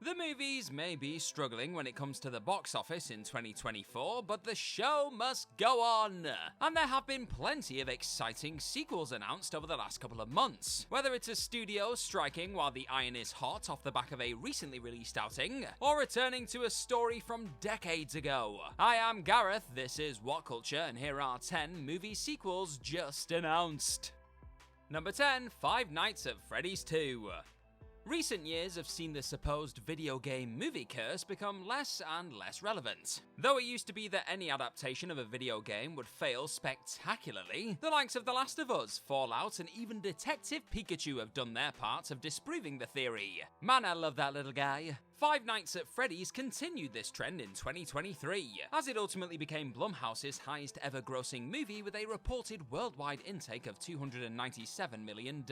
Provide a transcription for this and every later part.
The movies may be struggling when it comes to the box office in 2024, but the show must go on! And there have been plenty of exciting sequels announced over the last couple of months. Whether it's a studio striking while the iron is hot off the back of a recently released outing, or returning to a story from decades ago. I am Gareth, this is What Culture, and here are 10 movie sequels just announced. Number 10, Five Nights at Freddy's 2. Recent years have seen the supposed video game movie curse become less and less relevant. Though it used to be that any adaptation of a video game would fail spectacularly, the likes of The Last of Us, Fallout, and even Detective Pikachu have done their part of disproving the theory. Man, I love that little guy. Five Nights at Freddy's continued this trend in 2023, as it ultimately became Blumhouse's highest ever grossing movie with a reported worldwide intake of $297 million.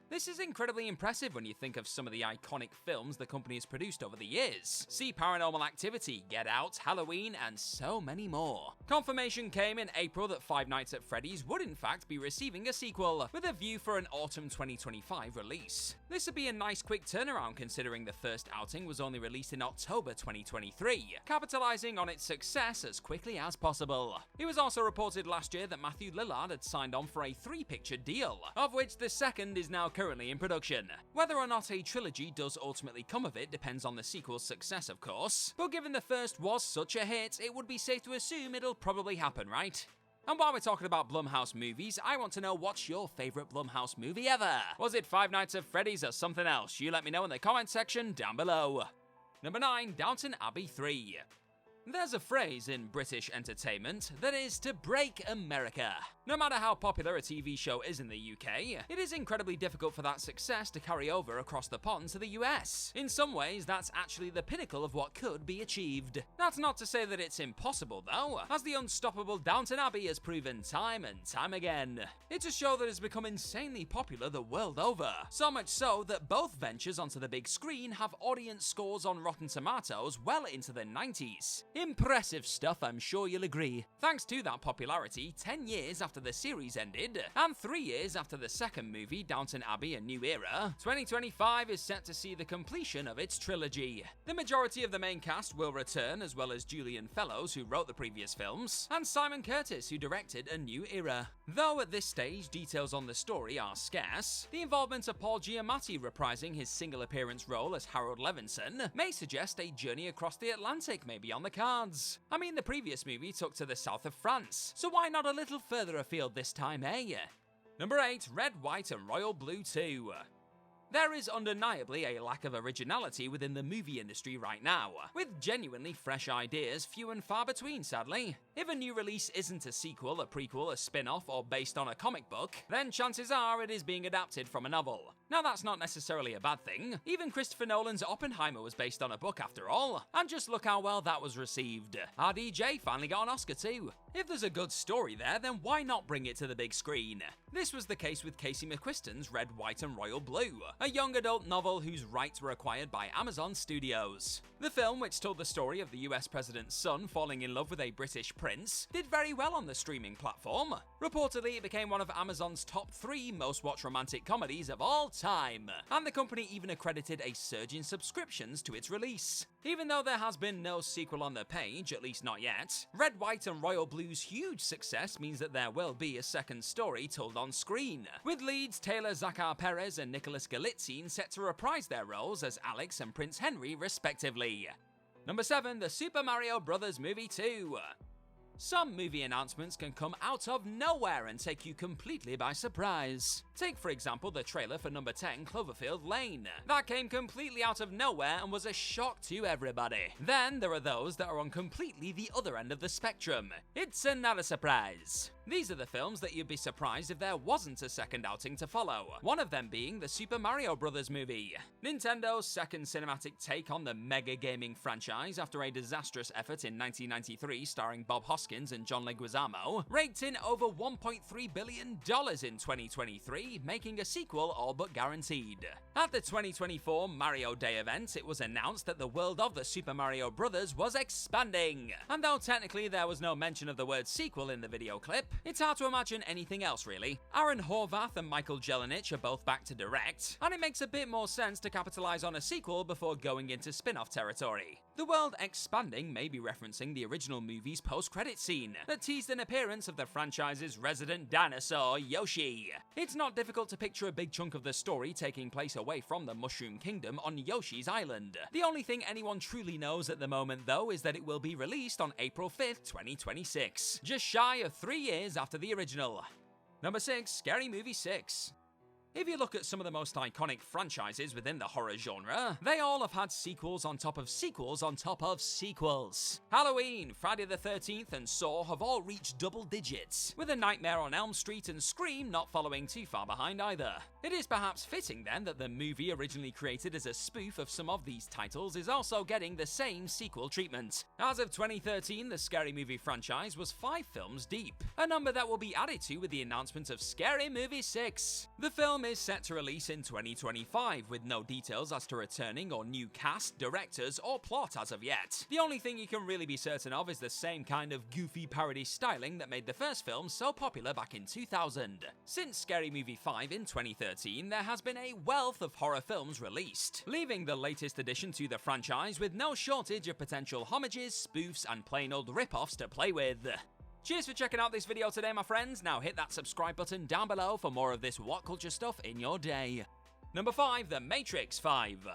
This is incredibly impressive when you think of some of the iconic films the company has produced over the years. See Paranormal Activity, Get Out, Halloween, and so many more. Confirmation came in April that Five Nights at Freddy's would in fact be receiving a sequel, with a view for an autumn 2025 release. This would be a nice quick turnaround considering the first outing was only released in October 2023, capitalizing on its success as quickly as possible. It was also reported last year that Matthew Lillard had signed on for a 3-picture deal, of which the second is now currently in production. Whether or not a trilogy does ultimately come of it depends on the sequel's success, of course, but given the first was such a hit, it would be safe to assume it'll probably happen, right? And while we're talking about Blumhouse movies, I want to know what's your favourite Blumhouse movie ever? Was it Five Nights at Freddy's or something else? You let me know in the comment section down below. Number 9, Downton Abbey 3. There's a phrase in British entertainment that is to break America. No matter how popular a TV show is in the UK, it is incredibly difficult for that success to carry over across the pond to the US. In some ways, that's actually the pinnacle of what could be achieved. That's not to say that it's impossible though, as the unstoppable Downton Abbey has proven time and time again. It's a show that has become insanely popular the world over, so much so that both ventures onto the big screen have audience scores on Rotten Tomatoes well into the 90s. Impressive stuff, I'm sure you'll agree. Thanks to that popularity, 10 years after the series ended, and 3 years after the second movie, Downton Abbey: A New Era, 2025 is set to see the completion of its trilogy. The majority of the main cast will return, as well as Julian Fellowes, who wrote the previous films, and Simon Curtis, who directed A New Era. Though at this stage, details on the story are scarce, the involvement of Paul Giamatti reprising his single appearance role as Harold Levinson may suggest a journey across the Atlantic may be on the cards. I mean, the previous movie took to the south of France, so why not a little further afield this time, eh? Number 8, Red, White and Royal Blue 2. There is undeniably a lack of originality within the movie industry right now, with genuinely fresh ideas few and far between, sadly. If a new release isn't a sequel, a prequel, a spin-off, or based on a comic book, then chances are it is being adapted from a novel. Now that's not necessarily a bad thing. Even Christopher Nolan's Oppenheimer was based on a book after all, and just look how well that was received. RDJ finally got an Oscar too. If there's a good story there, then why not bring it to the big screen? This was the case with Casey McQuiston's Red, White and Royal Blue, a young adult novel whose rights were acquired by Amazon Studios. The film, which told the story of the US president's son falling in love with a British prince, did very well on the streaming platform. Reportedly, it became one of Amazon's top 3 most watched romantic comedies of all time, and the company even accredited a surge in subscriptions to its release. Even though there has been no sequel on the page, at least not yet, Red, White and Royal Blue's huge success means that there will be a second story told on screen, with leads Taylor Zakhar Perez and Nicholas Galitzine set to reprise their roles as Alex and Prince Henry respectively. Number 7, The Super Mario Bros. Movie 2. Some movie announcements can come out of nowhere and take you completely by surprise. Take, for example, the trailer for number 10, Cloverfield Lane. That came completely out of nowhere and was a shock to everybody. Then there are those that are on completely the other end of the spectrum. It's another surprise. These are the films that you'd be surprised if there wasn't a second outing to follow, one of them being the Super Mario Bros. Movie. Nintendo's second cinematic take on the mega gaming franchise after a disastrous effort in 1993 starring Bob Hoskins and John Leguizamo, raked in over $1.3 billion in 2023, making a sequel all but guaranteed. At the 2024 Mario Day event, it was announced that the world of the Super Mario Bros. Was expanding, and though technically there was no mention of the word sequel in the video clip, It's hard to imagine anything else, really. Aaron Horvath and Michael Jelenic are both back to direct, and it makes a bit more sense to capitalize on a sequel before going into spin-off territory. The world expanding may be referencing the original movie's post-credit scene that teased an appearance of the franchise's resident dinosaur, Yoshi. It's not difficult to picture a big chunk of the story taking place away from the Mushroom Kingdom on Yoshi's Island. The only thing anyone truly knows at the moment, though, is that it will be released on April 5th, 2026, just shy of 3 years after the original. Number 6, Scary Movie 6. If you look at some of the most iconic franchises within the horror genre, they all have had sequels on top of sequels on top of sequels. Halloween, Friday the 13th, and Saw have all reached double digits, with A Nightmare on Elm Street and Scream not following too far behind either. It is perhaps fitting then that the movie originally created as a spoof of some of these titles is also getting the same sequel treatment. As of 2013, the Scary Movie franchise was 5 films deep, a number that will be added to with the announcement of Scary Movie 6. The film is set to release in 2025, with no details as to returning or new cast, directors, or plot as of yet. The only thing you can really be certain of is the same kind of goofy parody styling that made the first film so popular back in 2000. Since Scary Movie 5 in 2013, there has been a wealth of horror films released, leaving the latest addition to the franchise with no shortage of potential homages, spoofs, and plain old rip-offs to play with. Cheers for checking out this video today, my friends. Now hit that subscribe button down below for more of this what culture stuff in your day. Number 5, The Matrix 5.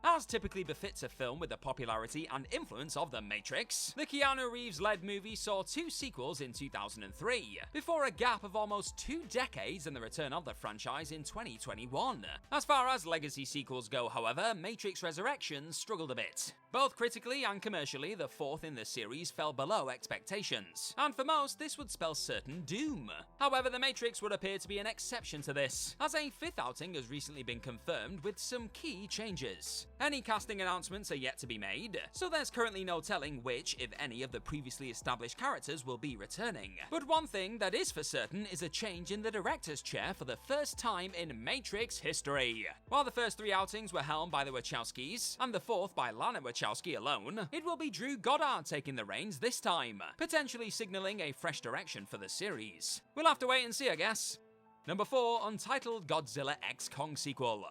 As typically befits a film with the popularity and influence of The Matrix, the Keanu Reeves-led movie saw 2 sequels in 2003, before a gap of almost 2 decades and the return of the franchise in 2021. As far as legacy sequels go, however, Matrix Resurrections struggled a bit. Both critically and commercially, the 4th in the series fell below expectations, and for most, this would spell certain doom. However, The Matrix would appear to be an exception to this, as a 5th outing has recently been confirmed with some key changes. Any casting announcements are yet to be made, so there's currently no telling which, if any, of the previously established characters will be returning. But one thing that is for certain is a change in the director's chair for the first time in Matrix history. While the first 3 outings were helmed by the Wachowskis, and the 4th by Lana Wachowski alone, it will be Drew Goddard taking the reins this time, potentially signaling a fresh direction for the series. We'll have to wait and see, I guess. Number 4, Untitled Godzilla x Kong sequel.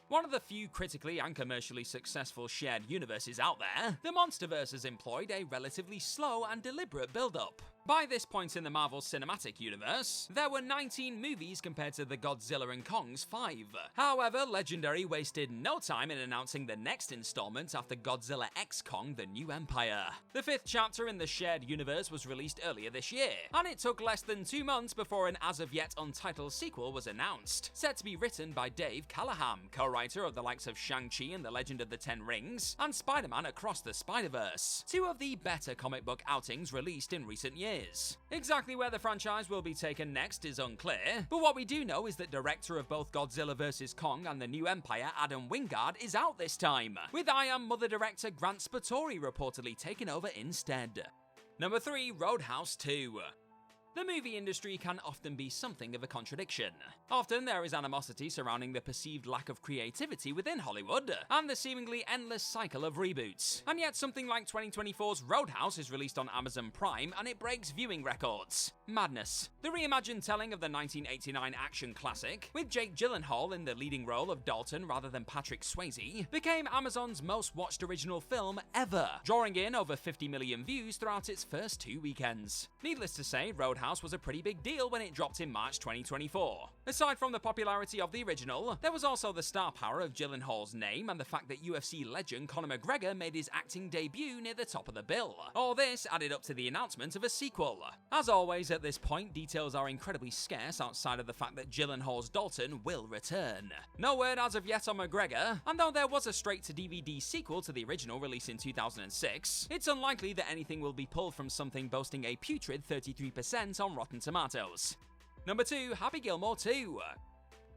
One of the few critically and commercially successful shared universes out there, the MonsterVerse has employed a relatively slow and deliberate build-up. By this point in the Marvel Cinematic Universe, there were 19 movies compared to the Godzilla and Kong's 5. However, Legendary wasted no time in announcing the next installment after Godzilla x Kong: The New Empire. The 5th chapter in the shared universe was released earlier this year, and it took less than 2 months before an as-of-yet untitled sequel was announced, set to be written by Dave Callaham, co-writer of the likes of Shang-Chi and the Legend of the Ten Rings, and Spider-Man Across the Spider-Verse, 2 of the better comic book outings released in recent years. Exactly where the franchise will be taken next is unclear, but what we do know is that director of both Godzilla vs. Kong and The New Empire, Adam Wingard, is out this time, with I Am Mother director Grant Spattori reportedly taking over instead. Number 3, Roadhouse 2. The movie industry can often be something of a contradiction. Often there is animosity surrounding the perceived lack of creativity within Hollywood, and the seemingly endless cycle of reboots. And yet something like 2024's Roadhouse is released on Amazon Prime and it breaks viewing records. Madness. The reimagined telling of the 1989 action classic, with Jake Gyllenhaal in the leading role of Dalton rather than Patrick Swayze, became Amazon's most watched original film ever, drawing in over 50 million views throughout its first 2 weekends. Needless to say, Roadhouse was a pretty big deal when it dropped in March 2024. Aside from the popularity of the original, there was also the star power of Gyllenhaal's name and the fact that UFC legend Conor McGregor made his acting debut near the top of the bill. All this added up to the announcement of a sequel. As always at this point, details are incredibly scarce outside of the fact that Gyllenhaal's Dalton will return. No word as of yet on McGregor, and though there was a straight-to-DVD sequel to the original released in 2006, it's unlikely that anything will be pulled from something boasting a putrid 33% on Rotten Tomatoes. Number 2, Happy Gilmore 2.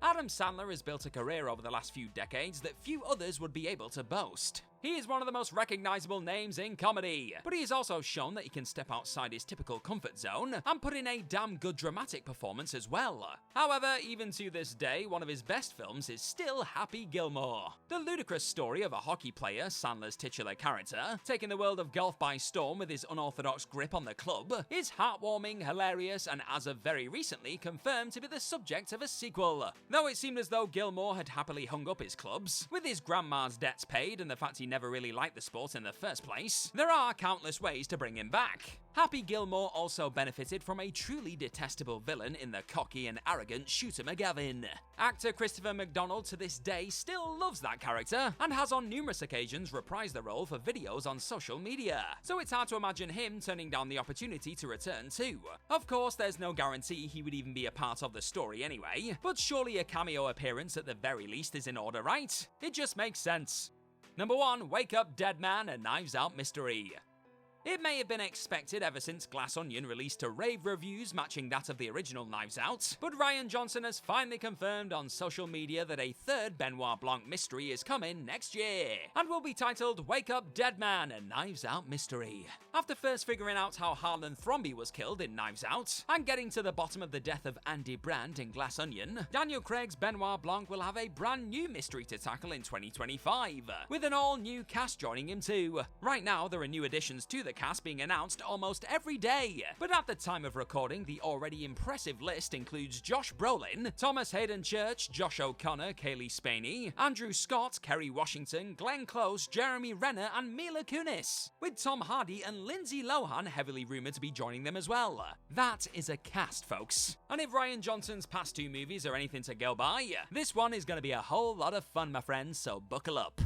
Adam Sandler has built a career over the last few decades that few others would be able to boast. He is one of the most recognizable names in comedy, but he has also shown that he can step outside his typical comfort zone and put in a damn good dramatic performance as well. However, even to this day, one of his best films is still Happy Gilmore. The ludicrous story of a hockey player, Sandler's titular character, taking the world of golf by storm with his unorthodox grip on the club, is heartwarming, hilarious, and as of very recently confirmed to be the subject of a sequel. Though it seemed as though Gilmore had happily hung up his clubs, with his grandma's debts paid and the fact he never really liked the sport in the first place, there are countless ways to bring him back. Happy Gilmore also benefited from a truly detestable villain in the cocky and arrogant Shooter McGavin. Actor Christopher McDonald to this day still loves that character and has on numerous occasions reprised the role for videos on social media, so it's hard to imagine him turning down the opportunity to return too. Of course, there's no guarantee he would even be a part of the story anyway, but surely a cameo appearance at the very least is in order, right? It just makes sense. Number 1, Wake Up Dead Man, a Knives Out mystery. It may have been expected ever since Glass Onion released rave reviews matching that of the original Knives Out, but Rian Johnson has finally confirmed on social media that a third Benoit Blanc mystery is coming next year, and will be titled Wake Up Dead Man, a Knives Out mystery. After first figuring out how Harlan Thrombey was killed in Knives Out, and getting to the bottom of the death of Andy Brandt in Glass Onion, Daniel Craig's Benoit Blanc will have a brand new mystery to tackle in 2025, with an all-new cast joining him too. Right now, there are new additions to the cast being announced almost every day, but at the time of recording, the already impressive list includes Josh Brolin, Thomas Hayden Church, Josh O'Connor, Kaylee Spaney, Andrew Scott, Kerry Washington, Glenn Close, Jeremy Renner, and Mila Kunis, with Tom Hardy and Lindsay Lohan heavily rumored to be joining them as well. That is a cast, folks. And if Rian Johnson's past 2 movies are anything to go by, this one is going to be a whole lot of fun, my friends, so buckle up.